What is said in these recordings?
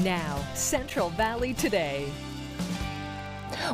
Now, Central Valley Today.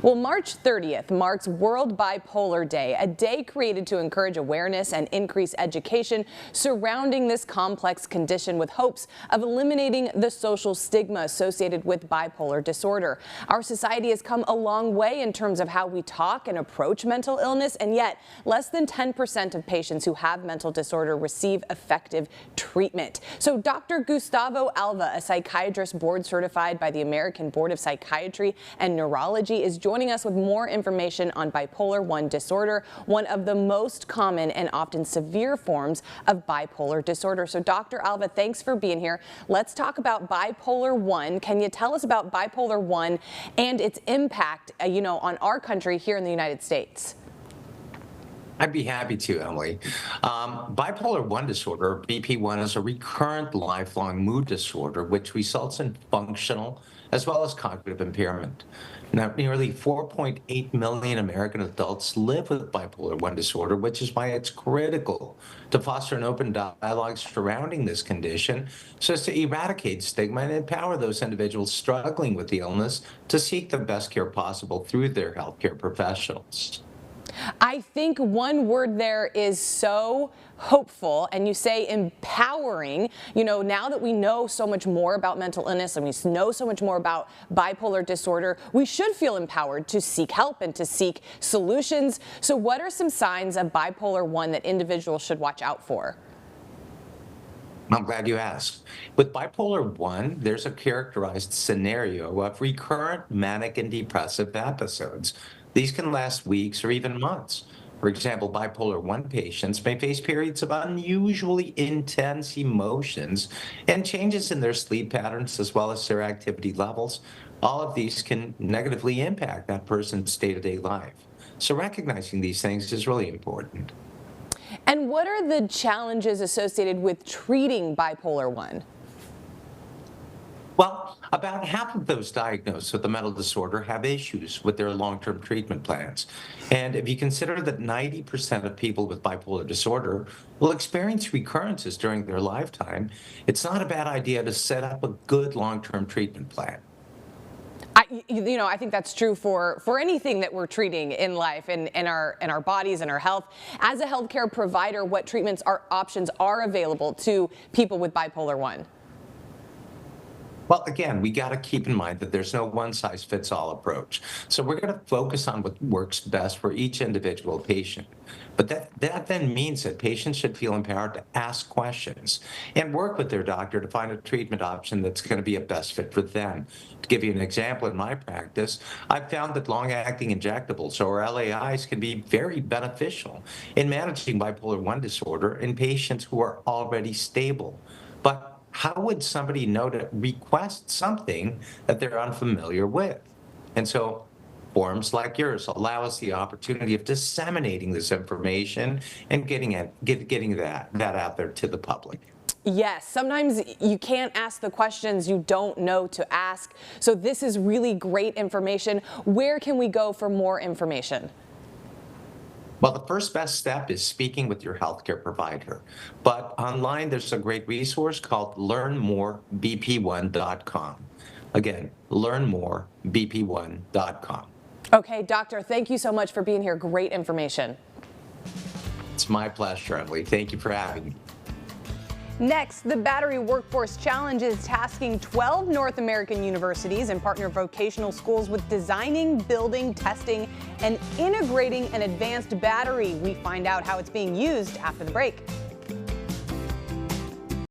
Well, March 30th marks World Bipolar Day, a day created to encourage awareness and increase education surrounding this complex condition with hopes of eliminating the social stigma associated with bipolar disorder. Our society has come a long way in terms of how we talk and approach mental illness, and yet less than 10% of patients who have mental disorder receive effective treatment. So Dr. Gustavo Alva, a psychiatrist board certified by the American Board of Psychiatry and Neurology, is joining us with more information on bipolar 1 disorder, one of the most common and often severe forms of bipolar disorder. So Dr. Alva, thanks for being here. Let's talk about bipolar 1. Can you tell us about bipolar 1 and its impact, on our country here in the United States? I'd be happy to, Emily. Bipolar 1 disorder, BP1, is a recurrent lifelong mood disorder which results in functional as well as cognitive impairment. Now, nearly 4.8 million American adults live with bipolar 1 disorder, which is why it's critical to foster an open dialogue surrounding this condition so as to eradicate stigma and empower those individuals struggling with the illness to seek the best care possible through their healthcare professionals. I think one word there is so hopeful, and you say empowering. Now that we know so much more about mental illness and we know so much more about bipolar disorder, we should feel empowered to seek help and to seek solutions. So what are some signs of bipolar 1 that individuals should watch out for? I'm glad you asked. With bipolar 1, there's a characterized scenario of recurrent manic and depressive episodes. These can last weeks or even months. For example, bipolar 1 patients may face periods of unusually intense emotions and changes in their sleep patterns as well as their activity levels. All of these can negatively impact that person's day-to-day life. So recognizing these things is really important. And what are the challenges associated with treating bipolar 1? Well, about half of those diagnosed with a mental disorder have issues with their long-term treatment plans. And if you consider that 90% of people with bipolar disorder will experience recurrences during their lifetime, it's not a bad idea to set up a good long-term treatment plan. I think that's true for anything that we're treating in life and in our bodies and our health. As a healthcare provider, what treatments or options are available to people with bipolar 1? Well, again, we got to keep in mind that there's no one-size-fits-all approach. So we're going to focus on what works best for each individual patient. But that then means that patients should feel empowered to ask questions and work with their doctor to find a treatment option that's going to be a best fit for them. To give you an example, in my practice, I've found that long-acting injectables, or LAIs, can be very beneficial in managing bipolar 1 disorder in patients who are already stable. But how would somebody know to request something that they're unfamiliar with? And so forums like yours allow us the opportunity of disseminating this information and getting that out there to the public. Yes, sometimes you can't ask the questions you don't know to ask. So this is really great information. Where can we go for more information? Well, the first best step is speaking with your healthcare provider. But online, there's a great resource called learnmorebp1.com. Again, learnmorebp1.com. Okay, doctor, thank you so much for being here. Great information. It's my pleasure, Emily. Thank you for having me. Next, the Battery Workforce Challenge is tasking 12 North American universities and partner vocational schools with designing, building, testing, and integrating an advanced battery. We find out how it's being used after the break.